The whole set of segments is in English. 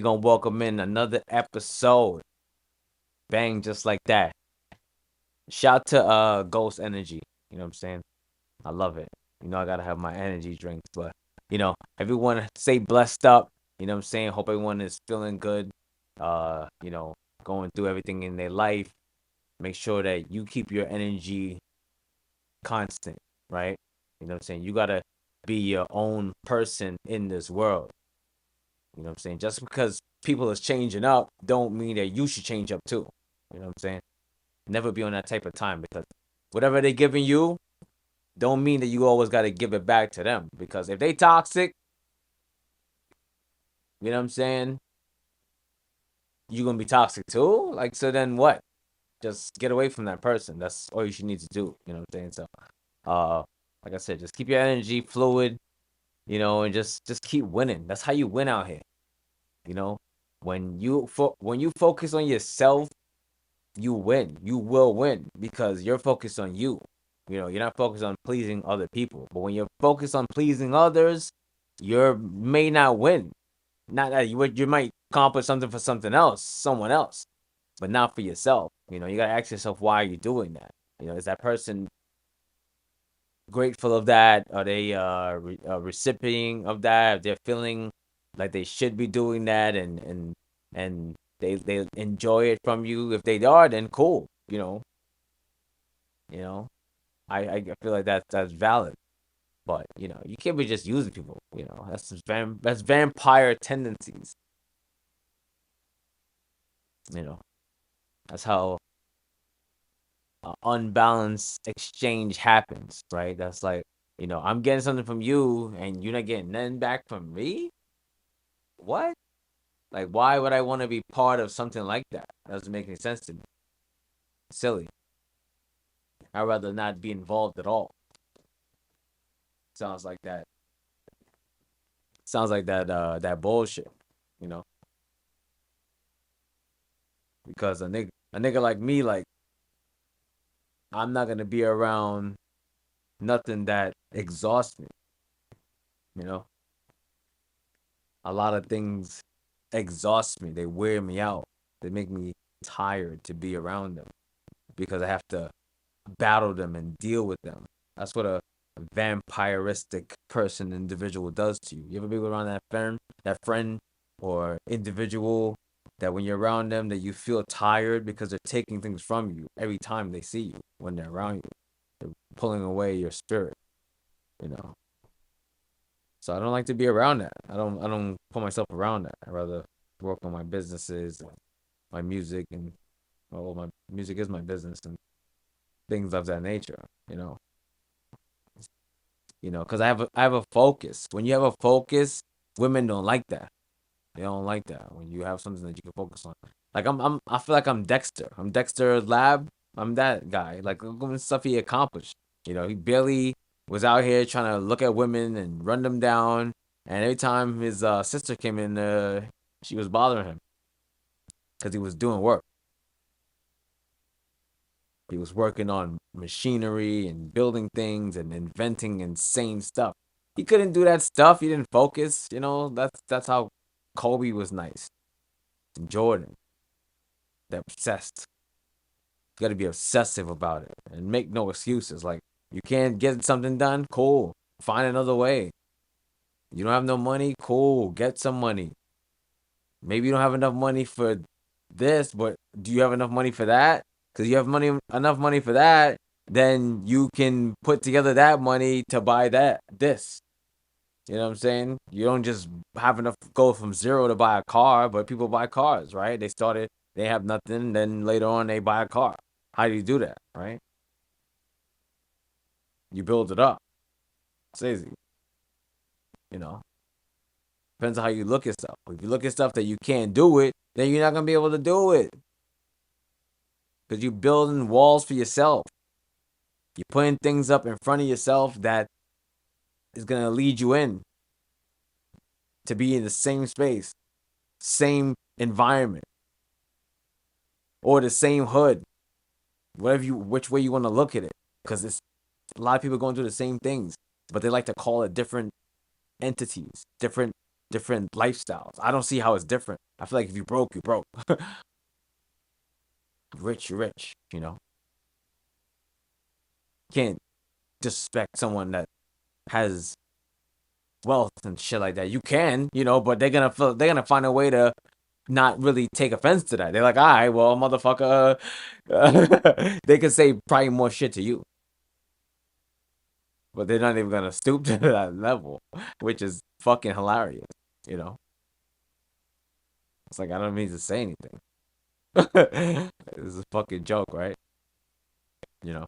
we gonna welcome in another episode. Bang, just like that. Shout to Ghost Energy. You know what I'm saying? I love it. I gotta have my energy drinks, but everyone stay blessed up. You know what I'm saying? Hope everyone is feeling good. Uh, you know, going through everything in their life. Make sure that you keep your energy constant, right? You know what I'm saying? You gotta be your own person in this world. You know what I'm saying? Just because people is changing up don't mean that you should change up too. You know what I'm saying? Never be on that type of time because whatever they giving you don't mean that you always got to give it back to them. Because if they toxic, you know what I'm saying? You gonna be toxic too. Like so, then what? Just get away from that person. That's all you should need to do. You know what I'm saying? So, uh, like I said, just keep your energy fluid. And just keep winning. That's how you win out here. You know, when you focus on yourself, you win. You will win because you're focused on you. You're not focused on pleasing other people. But when you're focused on pleasing others, you may not win. Not that you might accomplish something for someone else, but not for yourself. You gotta ask yourself, why are you doing that? Is that person grateful of that? Are they recipient of that? If they're feeling like they should be doing that, and they enjoy it from you. If they are, then cool. You know. I feel like that's valid. But you can't be just using people. That's vampire tendencies. You know, that's how unbalanced exchange happens, right? That's like, I'm getting something from you and you're not getting nothing back from me. What? Like, why would I want to be part of something like that? That doesn't make any sense to me. Silly. I'd rather not be involved at all. Sounds like that. Sounds like that bullshit. You know, because a nigga like me, like, I'm not gonna be around nothing that exhausts me. You know, a lot of things exhaust me. They wear me out. They make me tired to be around them because I have to battle them and deal with them. That's what a vampiristic individual does to you. You ever be around that friend or individual that when you're around them that you feel tired because they're taking things from you every time they see you when they're around you. They're pulling away your spirit, you know. So I don't like to be around that. I don't put myself around that. I rather work on my businesses, my music, and well, my music is my business and things of that nature. Because I have a focus. When you have a focus, women don't like that. They don't like that when you have something that you can focus on. Like I feel like I'm Dexter. I'm Dexter Lab. I'm that guy. Like, look at the stuff he accomplished. He barely was out here trying to look at women and run them down. And every time his sister came in, she was bothering him because he was doing work. He was working on machinery and building things and inventing insane stuff. He couldn't do that stuff. He didn't focus. That's how Kobe was nice. And Jordan, they're obsessed. You got to be obsessive about it and make no excuses. Like, you can't get something done, cool. Find another way. You don't have no money, cool. Get some money. Maybe you don't have enough money for this, but do you have enough money for that? Because you have enough money for that, then you can put together that money to buy this. You know what I'm saying? You don't just have enough go from zero to buy a car, but people buy cars, right? They have nothing, then later on they buy a car. How do you do that, right? You build it up. It's easy, you know. Depends on how you look at stuff. If you look at stuff that you can't do it, then you're not gonna be able to do it because you're building walls for yourself. You're putting things up in front of yourself that is gonna lead you in to be in the same space, same environment, or the same hood, which way you want to look at it, because it's a lot of people going through the same things, but they like to call it different entities, different different lifestyles. I don't see how it's different. I feel like if you broke, you broke. Rich, you're rich. Can't disrespect someone that has wealth and shit like that. You can, but they're gonna find a way to not really take offense to that. They're like, all right, well, motherfucker, they could say probably more shit to you, but they're not even gonna stoop to that level, which is fucking hilarious. You know, it's like I don't mean to say anything. It's a fucking joke, right? You know,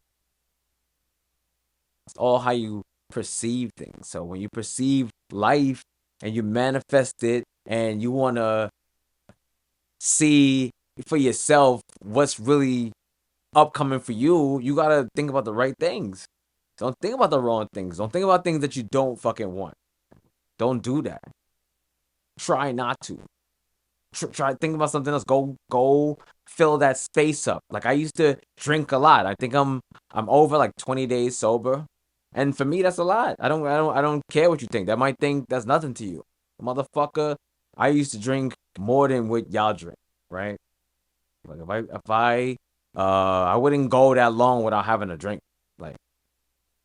it's all how you perceive things. So when you perceive life and you manifest it and you wanna see for yourself what's really upcoming for you, you gotta think about the right things. Don't think about the wrong things. Don't think about things that you don't fucking want. Don't do that. Try not to. Try think about something else. Go fill that space up. Like I used to drink a lot. I think I'm over like 20 days sober. And for me that's a lot. I don't care what you think. That might think that's nothing to you. Motherfucker, I used to drink more than what y'all drink, right? Like if I wouldn't go that long without having a drink. Like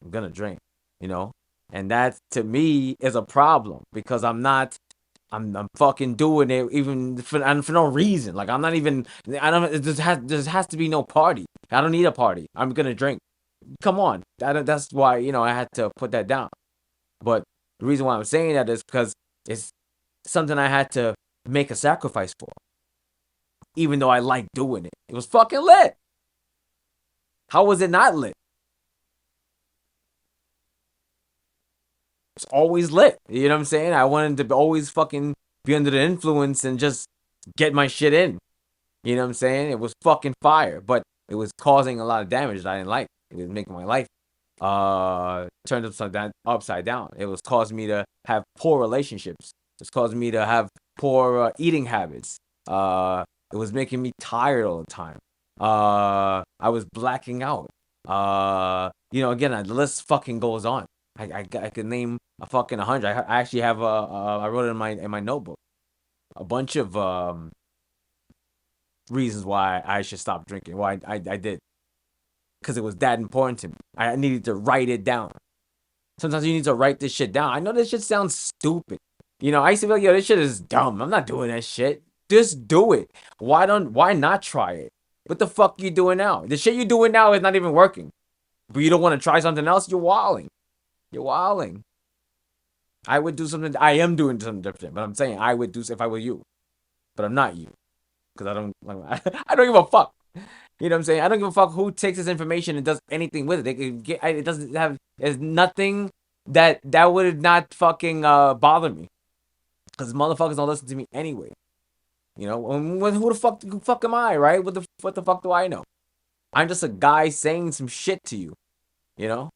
I'm gonna drink, you know? And that to me is a problem because I'm fucking doing it even for no reason. Like I'm not even I don't there has to be no party. I don't need a party. I'm gonna drink. Come on. That's why, I had to put that down. But the reason why I'm saying that is because it's something I had to make a sacrifice for. Even though I like doing it. It was fucking lit. How was it not lit? It's always lit. You know what I'm saying? I wanted to always fucking be under the influence and just get my shit in. You know what I'm saying? It was fucking fire, but it was causing a lot of damage that I didn't like. It was making my life turned upside down. It was causing me to have poor relationships. It was causing me to have poor eating habits. It was making me tired all the time. I was blacking out. Again, the list fucking goes on. I could name a fucking 100. I actually have I wrote it in my notebook a bunch of reasons why I should stop drinking. Why I did because it was that important to me. I needed to write it down. Sometimes you need to write this shit down. I know this shit sounds stupid. I used to be like, yo, this shit is dumb. I'm not doing that shit. Just do it. Why not try it? What the fuck you doing now? The shit you doing now is not even working. But you don't want to try something else? You're walling. You're walling. I would do something. I am doing something different, but I'm saying I would do if I were you. But I'm not you because I don't. Like, I don't give a fuck. You know what I'm saying? I don't give a fuck who takes this information and does anything with it. They can get. It doesn't have. There's nothing that would not fucking bother me because motherfuckers don't listen to me anyway. Who the fuck am I, right? What the fuck do I know? I'm just a guy saying some shit to you, you know.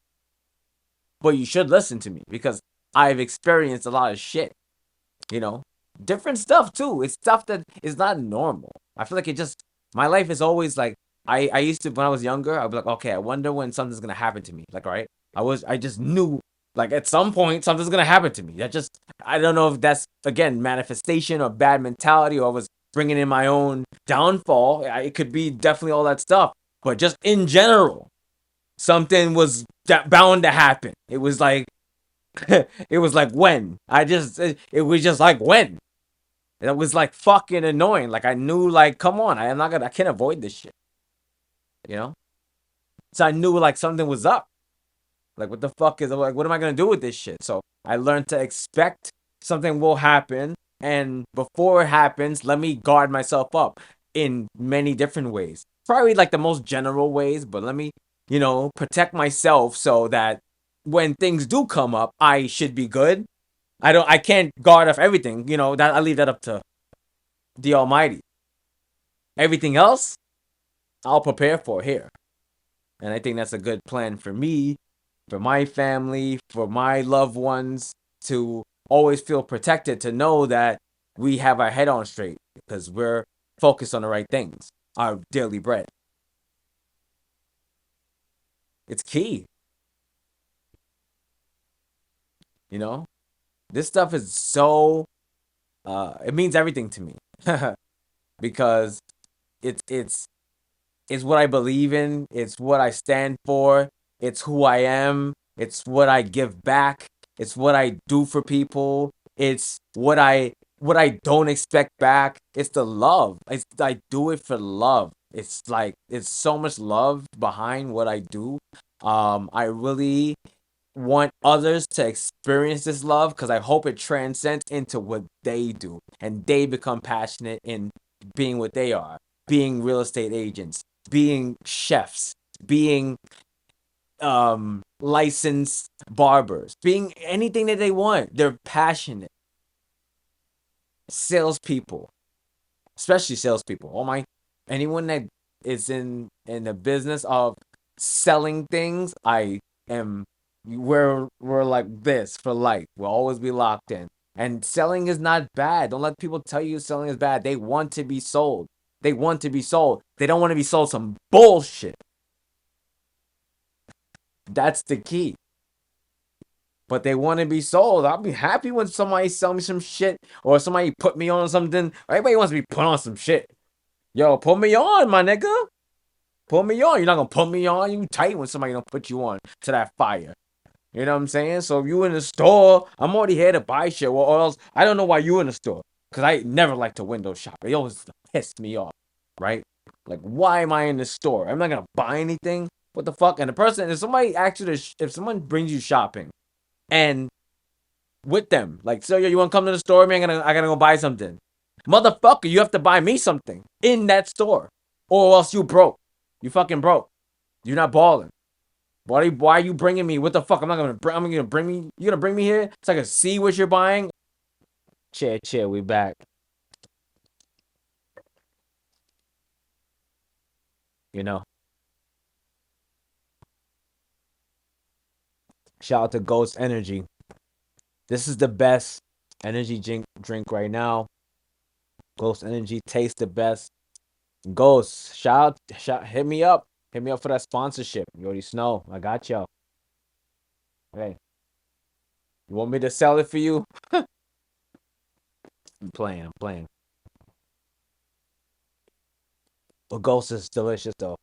But you should listen to me because I've experienced a lot of shit, you know. Different stuff too. It's stuff that is not normal. I feel like my life is always like I used to when I was younger, I'd be like, okay, I wonder when something's gonna happen to me. Like, all right. I just knew like at some point something's gonna happen to me. I don't know if that's again manifestation or bad mentality or I was bringing in my own downfall. It could be definitely all that stuff. But just in general, something was bound to happen. It was like it was like when it was just like when it was like fucking annoying. Like I knew like come on, I can't avoid this shit, you know. So I knew like something was up. Like what the fuck is like what am I gonna do with this shit? So I learned to expect something will happen, and before it happens, let me guard myself up in many different ways. Probably like the most general ways, but let me protect myself so that when things do come up, I should be good. I can't guard off everything, that I leave that up to the Almighty. Everything else, I'll prepare for here. And I think that's a good plan for me, for my family, for my loved ones to always feel protected, to know that we have our head on straight because we're focused on the right things, our daily bread. It's key. This stuff is so it means everything to me because it's it's what I believe in. It's what I stand for. It's who I am. It's what I give back. It's what I do for people. It's what I don't expect back. It's the love. I do it for love. It's like it's so much love behind what I do. I really want others to experience this love because I hope it transcends into what they do and they become passionate in being what they are, being real estate agents, being chefs, being licensed barbers, being anything that they want. They're passionate. Salespeople, especially salespeople. Oh my, anyone that is in the business of selling things, I am. We're like this for life. We'll always be locked in. And selling is not bad. Don't let people tell you selling is bad. They want to be sold. They want to be sold. They don't want to be sold some bullshit. That's the key. But they want to be sold. I'll be happy when somebody sell me some shit or somebody put me on something. Everybody wants to be put on some shit. Yo, put me on, my nigga. Put me on. You're not gonna put me on. You tight when somebody don't put you on to that fire. You know what I'm saying? So if you in the store, I'm already here to buy shit. Or else I don't know why you in the store. Cause I never like to window shop. It always piss me off, right? Like, why am I in the store? I'm not gonna buy anything. What the fuck? And the person, if somebody actually, if someone brings you shopping, and with them, like, so you want to come to the store? Man, I gotta go buy something. Motherfucker, you have to buy me something in that store, or else you broke. You fucking broke. You're not balling. Why are you bringing me? What the fuck? I'm gonna bring me. You gonna bring me here so I can see what you're buying? Chill. We back. You know. Shout out to Ghost Energy. This is the best energy drink right now. Ghost Energy tastes the best. Ghost, hit me up. Hit me up for that sponsorship. You already know. I got y'all. Hey, you want me to sell it for you? I'm playing. But Ghost is delicious though.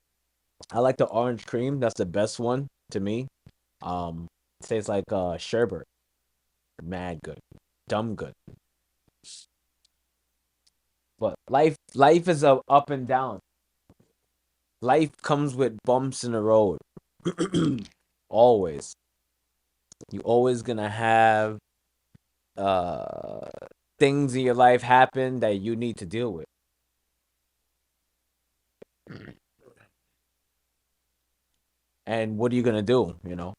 I like the orange cream. That's the best one to me. It tastes like sherbet. Mad good. Dumb good. But life is a up and down. Life comes with bumps in the road. Always. You always gonna have uh things in your life happen that you need to deal with. And what are you gonna do? You know,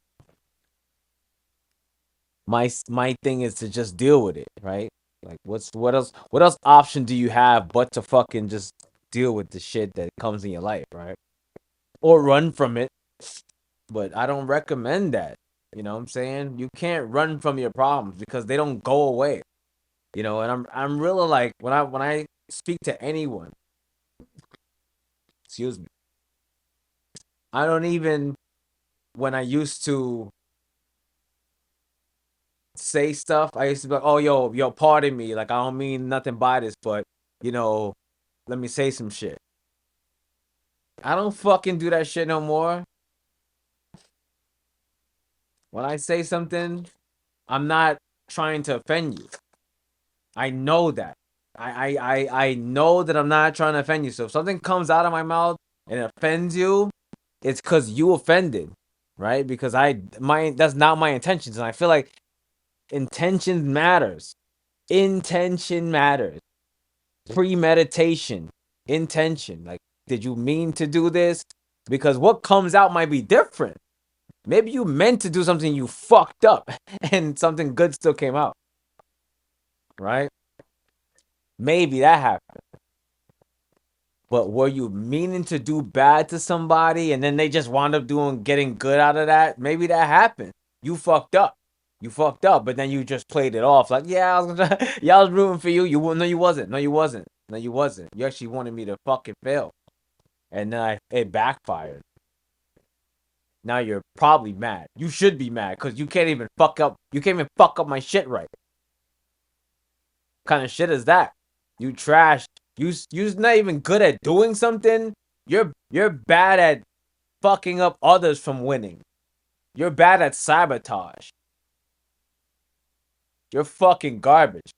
my thing is to just deal with it, right? Like, what else option do you have but to fucking just deal with the shit that comes in your life, right? Or run from it. But I don't recommend that. You know what I'm saying? You can't run from your problems because they don't go away. You know, and I'm really like when I speak to anyone, excuse me, I don't even when I used to say stuff, I used to be like, "Oh, yo, pardon me. Like, I don't mean nothing by this, but you know, let me say some shit." I don't fucking do that shit no more. When I say something, I'm not trying to offend you. I know that. I know that I'm not trying to offend you. So if something comes out of my mouth and it offends you, it's because you offended, right? Because that's not my intentions, and I feel like intention matters. Intention matters. Premeditation, intention. Like, did you mean to do this? Because what comes out might be different. Maybe you meant to do something, you fucked up, and something good still came out, right? Maybe that happened. But were you meaning to do bad to somebody and then they just wound up getting good out of that? Maybe that happened. You fucked up. You fucked up, but then you just played it off like, yeah, yeah, I was rooting for you. No, you wasn't. No, you wasn't. No, you wasn't. You actually wanted me to fucking fail, and then it backfired. Now you're probably mad. You should be mad because you can't even fuck up. You can't even fuck up my shit right. Kind of shit is that? You trash. You're not even good at doing something. You're bad at fucking up others from winning. You're bad at sabotage. You're fucking garbage.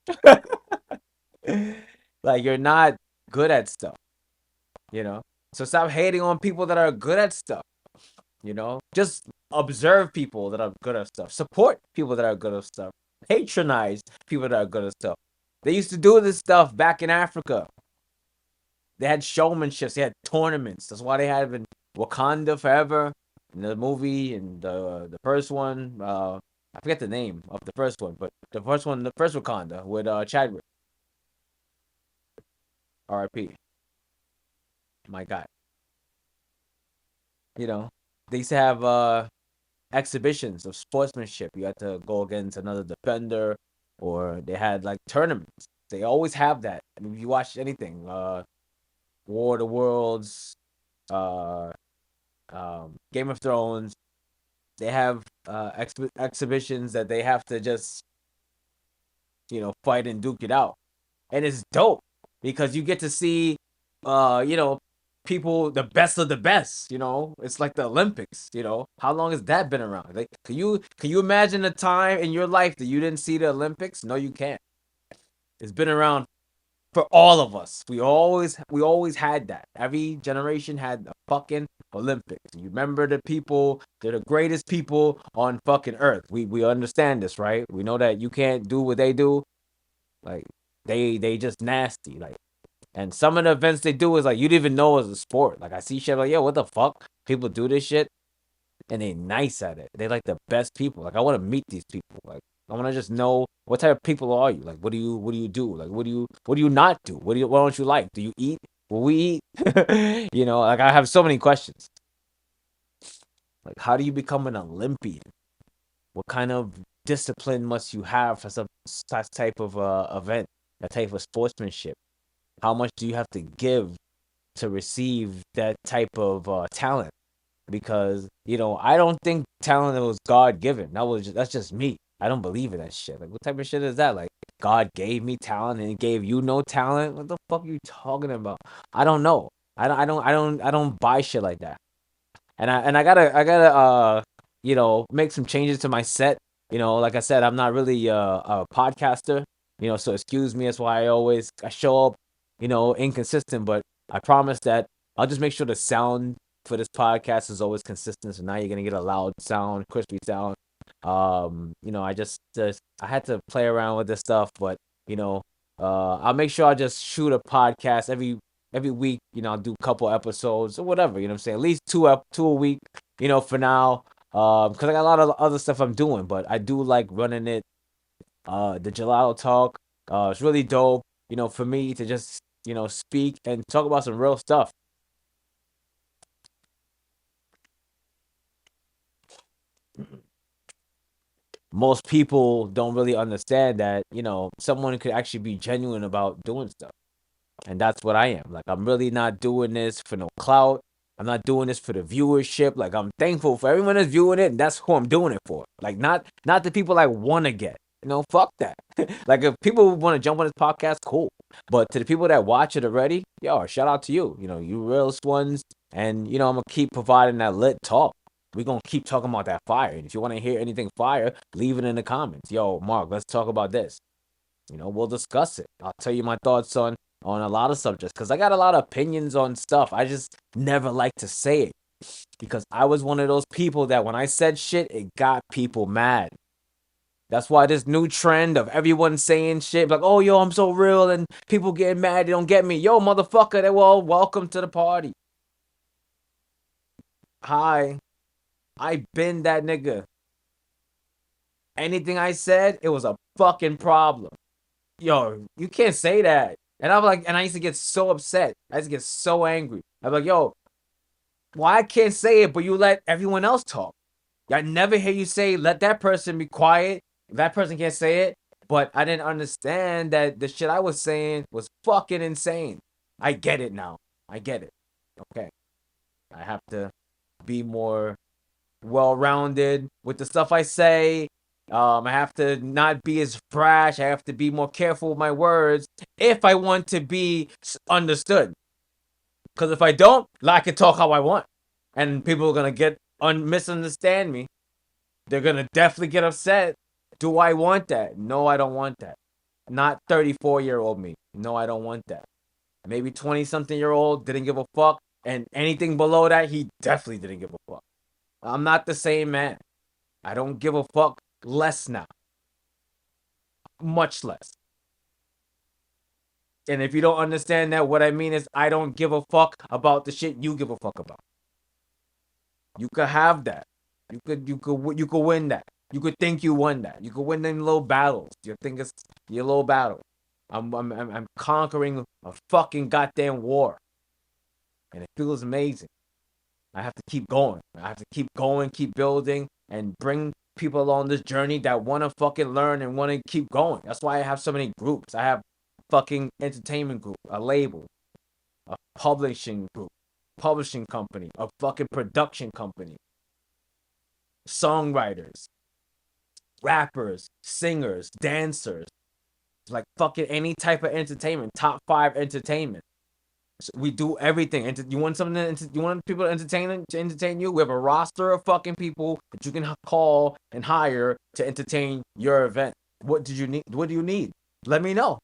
Like you're not good at stuff, you know? So stop hating on people that are good at stuff, you know? Just observe people that are good at stuff. Support people that are good at stuff. Patronize people that are good at stuff. They used to do this stuff back in Africa. They had showmanships. They had tournaments. That's why they had in Wakanda forever in the movie and the first one. I forget the name of the first one, but the first Wakanda with Chadwick, R.I.P. My God, you know they used to have exhibitions of sportsmanship. You had to go against another defender, or they had like tournaments. They always have that. I mean, if you watch anything, War of the Worlds, uh, Game of Thrones, they have exhibitions that they have to just fight and duke it out, and it's dope because you get to see you know people, the best of the best. It's like the Olympics. How long has that been around? Like, can you imagine a time in your life that you didn't see the Olympics? No, you can't. It's been around for all of us. We always had that. Every generation had a fucking Olympics. You remember the people, they're the greatest people on fucking earth. We understand this, right? We know that you can't do what they do. Like they just nasty. Like, and some of the events they do is like you didn't even know it was a sport. Like I see shit like, yo, what the fuck? People do this shit and they nice at it. They like the best people. Like I want to meet these people. Like I want to just know what type of people are you. Like what do you do? Like what do you not do? What don't you like? Do you eat? Will we eat? Like I have so many questions. Like how do you become an Olympian? What kind of discipline must you have for some type of event, that type of sportsmanship? How much do you have to give to receive that type of talent? Because I don't think talent was God given. That's just me. I don't believe in that shit. Like, what type of shit is that? Like, God gave me talent and he gave you no talent. What the fuck are you talking about? I don't know. I don't buy shit like that. And I gotta make some changes to my set. Like I said, I'm not really a podcaster. So excuse me. That's why I show up, inconsistent. But I promise that I'll just make sure the sound for this podcast is always consistent. So now you're gonna get a loud sound, crispy sound. I had to play around with this stuff, but I'll make sure I just shoot a podcast every week. I'll do a couple episodes or whatever. You know what I'm saying? At least two a week. For now. Because I got a lot of other stuff I'm doing, but I do like running it. The Gelato Talk. It's really dope. For me to just speak and talk about some real stuff. Most people don't really understand that someone could actually be genuine about doing stuff. And that's what I am. Like, I'm really not doing this for no clout. I'm not doing this for the viewership. Like, I'm thankful for everyone that's viewing it, and that's who I'm doing it for. Like, not the people I want to get. Fuck that. Like, if people want to jump on this podcast, cool. But to the people that watch it already, yo, shout out to you. You realest ones. And, I'm going to keep providing that lit talk. We're going to keep talking about that fire. And if you want to hear anything fire, leave it in the comments. Yo, Mark, let's talk about this. We'll discuss it. I'll tell you my thoughts on a lot of subjects because I got a lot of opinions on stuff. I just never like to say it because I was one of those people that when I said shit, it got people mad. That's why this new trend of everyone saying shit like, "Oh, yo, I'm so real," and people getting mad, they don't get me. Yo, motherfucker, they all welcome to the party. Hi, I been that nigga. Anything I said, it was a fucking problem. Yo, you can't say that. And I'm like, and I used to get so upset. I used to get so angry. I'm like, yo, why I can't say it, but you let everyone else talk? I never hear you say, let that person be quiet. That person can't say it. But I didn't understand that the shit I was saying was fucking insane. I get it now. I get it. Okay. I have to be more well rounded with the stuff I say. I have to not be as brash. I have to be more careful with my words if I want to be understood. Because if I don't, I can talk how I want, and people are gonna get misunderstand me. They're gonna definitely get upset. Do I want that? No, I don't want that. Not 34-year-old me. No, I don't want that. Maybe 20-something-year-old didn't give a fuck, and anything below that, he definitely didn't give a fuck. I'm not the same man. I don't give a fuck less now. Much less. And if you don't understand that, what I mean is I don't give a fuck about the shit you give a fuck about. You could have that. You could win that. You could think you won that. You could win them little battles. You think it's your little battle. I'm conquering a fucking goddamn war, and it feels amazing. I have to keep going. I have to keep going, keep building, and bring people along this journey that want to fucking learn and want to keep going. That's why I have so many groups. I have fucking entertainment group, a label, a publishing group, publishing company, a fucking production company, songwriters, rappers, singers, dancers, like fucking any type of entertainment, top 5 entertainment. So we do everything. You want something you want people to entertain you? We have a roster of fucking people that you can call and hire to entertain your event. What did you need? What do you need? Let me know.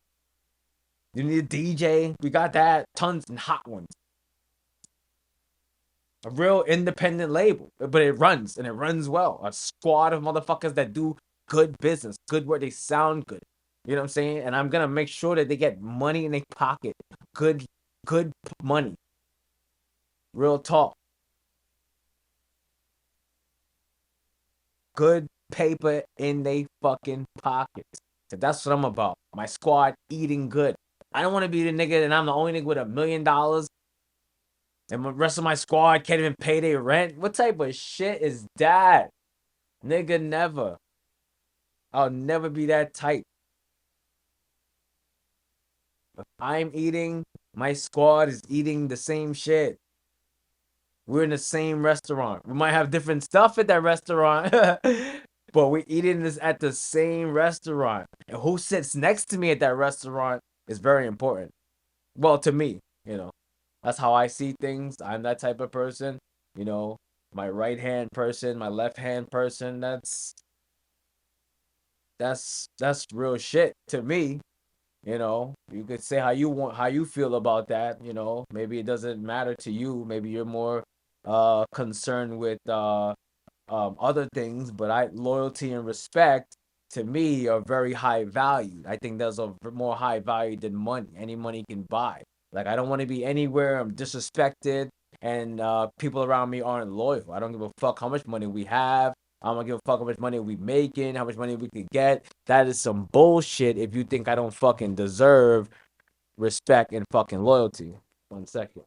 You need a DJ? We got that. Tons and hot ones. A real independent label, but it runs and it runs well. A squad of motherfuckers that do good business, good work. They sound good. You know what I'm saying? And I'm gonna make sure that they get money in their pocket. Good money. Real talk. Good paper in they fucking pockets. So that's what I'm about. My squad eating good. I don't want to be the nigga and I'm the only nigga with $1 million and the rest of my squad can't even pay their rent. What type of shit is that? Nigga, never. I'll never be that type. If I'm eating, my squad is eating the same shit. We're in the same restaurant. We might have different stuff at that restaurant, but we're eating this at the same restaurant. And who sits next to me at that restaurant is very important. Well, to me, that's how I see things. I'm that type of person. My right hand person, my left hand person. That's real shit to me. You could say how you feel about that. Maybe it doesn't matter to you. Maybe you're more concerned with other things, but loyalty and respect to me are very high valued. I think there's a more high value than money. Any money can buy. Like I don't want to be anywhere I'm disrespected and people around me aren't loyal. I don't give a fuck how much money we have. I don't give a fuck how much money we making, how much money we could get. That is some bullshit if you think I don't fucking deserve respect and fucking loyalty. 1 second.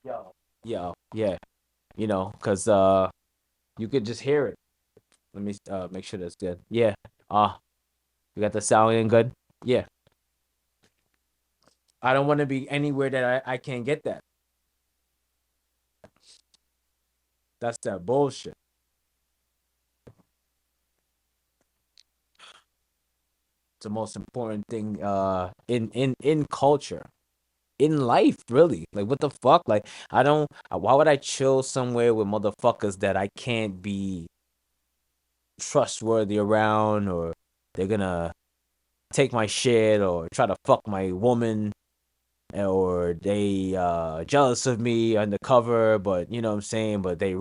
Yo, yeah. Cause you could just hear it. Let me make sure that's good. Yeah. You got the sound in good? Yeah. I don't want to be anywhere that I can't get that. That's that bullshit. It's the most important thing in culture. In life, really. Like what the fuck? Like I don't why would I chill somewhere with motherfuckers that I can't be trustworthy around, or they're gonna take my shit or try to fuck my woman, or they jealous of me undercover, but you know what I'm saying, but they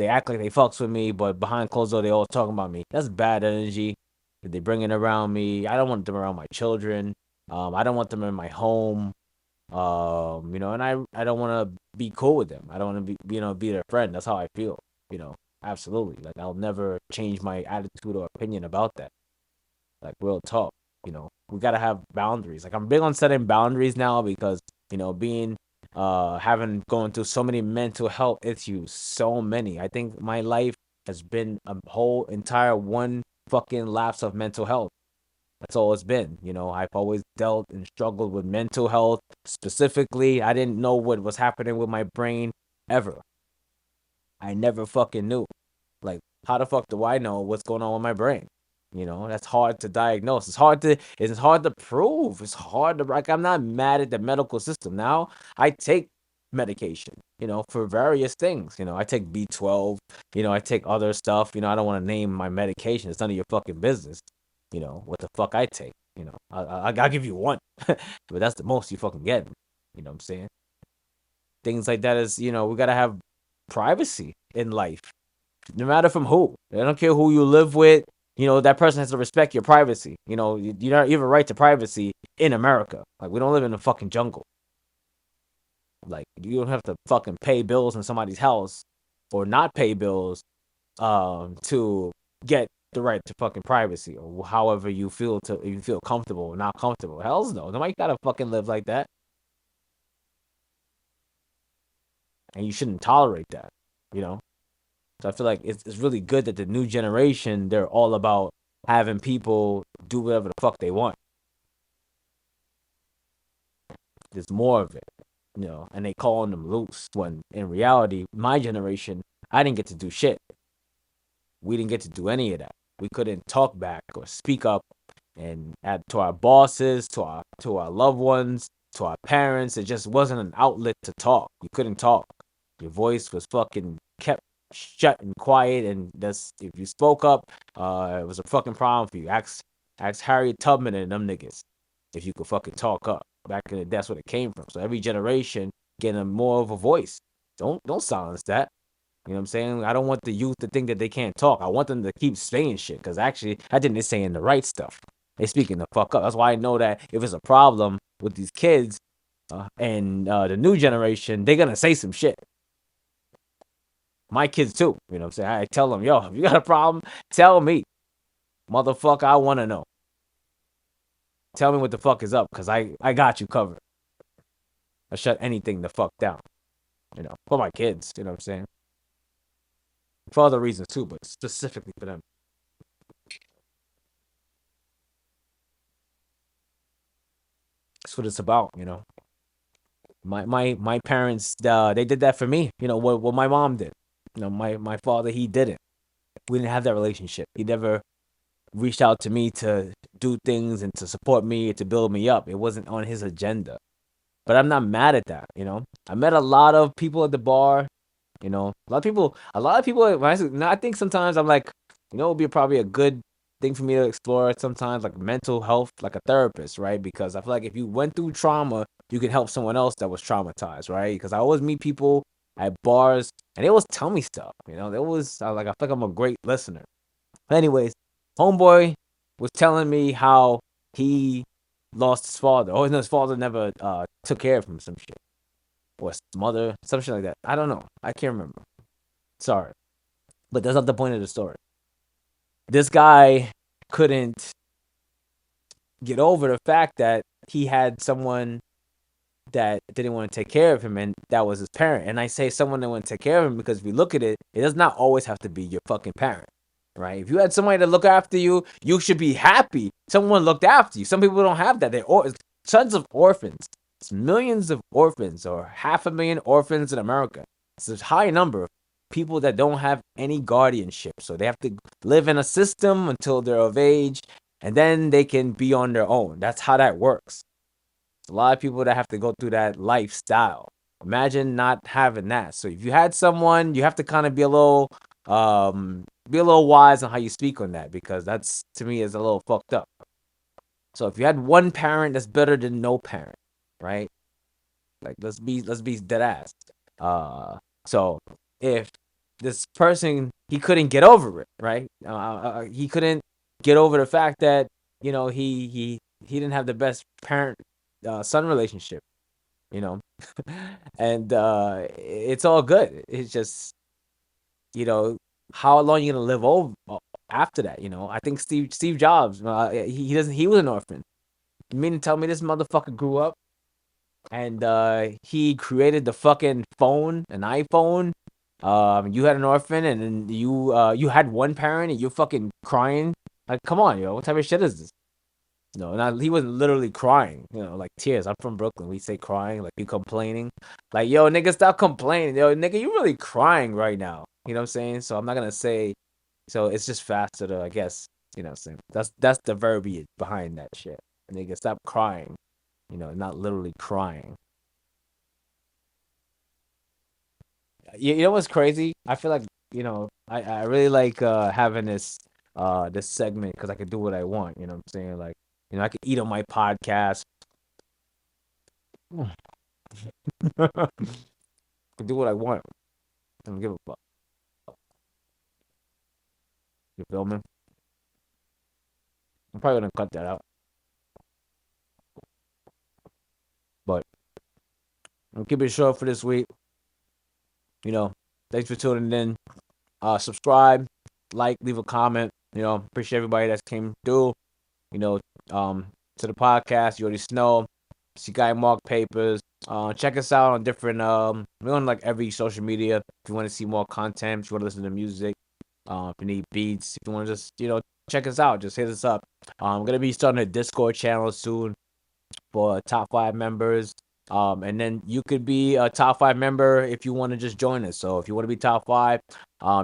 act like they fucks with me, but behind closed door they all talking about me. That's bad energy that they bring it around me. I don't want them around my children. I don't want them in my home. And I don't want to be cool with them. I don't want to be their friend. That's how I feel. Absolutely. Like I'll never change my attitude or opinion about that. Like real talk. We gotta have boundaries. Like I'm big on setting boundaries now because being having going through so many mental health issues, so many. I think my life has been a whole entire one fucking lapse of mental health. That's all it's been. I've always dealt and struggled with mental health. Specifically, I didn't know what was happening with my brain ever. I never fucking knew. Like, how the fuck do I know what's going on with my brain? That's hard to diagnose. It's hard to prove. It's hard to, like, I'm not mad at the medical system. Now I take medication, for various things. I take B12, I take other stuff. I don't want to name my medication. It's none of your fucking business, what the fuck I take. I'll give you one, but that's the most you fucking get. You know what I'm saying? Things like that is, we gotta have privacy in life, no matter from who. I don't care who you live with. That person has to respect your privacy. You don't even right to privacy in America. Like, we don't live in a fucking jungle. Like, you don't have to fucking pay bills in somebody's house or not pay bills to get the right to fucking privacy, or however you feel comfortable or not comfortable. Hell's no. Nobody gotta fucking live like that. And you shouldn't tolerate that, you know? So I feel like it's really good that the new generation, they're all about having people do whatever the fuck they want. There's more of it, and they calling them loose, when in reality, my generation, I didn't get to do shit. We didn't get to do any of that. We couldn't talk back or speak up and to our bosses, to our loved ones, to our parents. It just wasn't an outlet to talk. You couldn't talk. Your voice was fucking kept shut and quiet, and if you spoke up, it was a fucking problem for you. Ask Harriet Tubman and them niggas if you could fucking talk up. Back in the day, that's what it came from. So every generation getting more of a voice. Don't silence that. You know what I'm saying? I don't want the youth to think that they can't talk. I want them to keep saying shit, because actually, I think they're saying the right stuff. They speaking the fuck up. That's why I know that if it's a problem with these kids and the new generation, they're gonna say some shit. My kids too. You know what I'm saying? I tell them, yo, if you got a problem, tell me. Motherfucker, I want to know. Tell me what the fuck is up, because I got you covered. I shut anything the fuck down. For my kids. You know what I'm saying? For other reasons too, but specifically for them. That's what it's about, My parents, they did that for me. What my mom did. My father, he didn't. We didn't have that relationship. He never reached out to me to do things and to support me, to build me up. It wasn't on his agenda. But I'm not mad at that. I met a lot of people at the bar. A lot of people. I think sometimes I'm like, it would be probably a good thing for me to explore sometimes, like mental health, like a therapist, right? Because I feel like if you went through trauma, you can help someone else that was traumatized, right? Because I always meet people at bars and they always tell me stuff, I feel like I'm a great listener. But anyways, homeboy was telling me how he lost his father. Oh, no, his father never took care of him, some shit. Or his mother, some shit like that. I don't know. I can't remember. Sorry. But that's not the point of the story. This guy couldn't get over the fact that he had someone that didn't want to take care of him, and that was his parent. And I say someone that want to take care of him because if you look at it, it does not always have to be your fucking parent, right? If you had somebody to look after you, you should be happy someone looked after you. Some people don't have that. Tons of orphans. It's millions of orphans, or 500,000 orphans in America. It's a high number of people that don't have any guardianship. So they have to live in a system until they're of age, and then they can be on their own. That's how that works. There's a lot of people that have to go through that lifestyle. Imagine not having that. So if you had someone, you have to kind of be a little wise on how you speak on that, because that's, to me, is a little fucked up. So if you had one parent, that's better than no parent, right? Like, let's be dead ass. So if this person, he couldn't get over it, right? He couldn't get over the fact that he didn't have the best parent son relationship, and it's all good. It's just, how long you gonna live over after that? I think Steve Jobs, he was an orphan. You mean to tell me this motherfucker grew up and he created the fucking phone, an iPhone? You had an orphan, and then you had one parent, and you're fucking crying. Like, come on, yo, what type of shit is this? No, not he wasn't literally crying, like tears. I'm from Brooklyn. We say crying, like you complaining. Like, yo, nigga, stop complaining. Yo, nigga, you really crying right now. You know what I'm saying? So I'm not gonna say so it's just faster to, I guess, what I'm saying. That's the verbiage behind that shit. Nigga, stop crying. Not literally crying. You know what's crazy? I feel like, I really like having this segment because I can do what I want, you know what I'm saying? Like, I can eat on my podcast. I can do what I want. I don't give a fuck. You feel me? I'm probably gonna cut that out. But I'm keeping it short for this week. You know, thanks for tuning in. Subscribe, like, leave a comment. Appreciate everybody that came through. You know, um, to the podcast. You already know. It's your guy Marc Papers. Check us out on different. We're on like every social media. If you want to see more content, if you want to listen to music, if you need beats, if you want to just check us out, just hit us up. I'm gonna be starting a Discord channel soon for top 5 members. And then you could be a top 5 member if you want to just join us. So if you want to be top 5,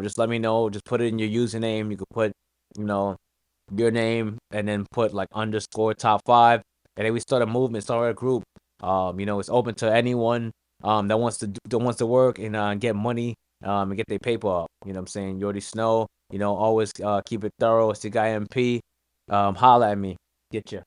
just let me know. Just put it in your username. You could put, you know, your name and then put like underscore top 5. And then we start a movement, start a group. It's open to anyone that wants to work and get money and get their paper up. You know what I'm saying? You already know. Always keep it thorough. It's your guy MP. Holla at me. Get ya.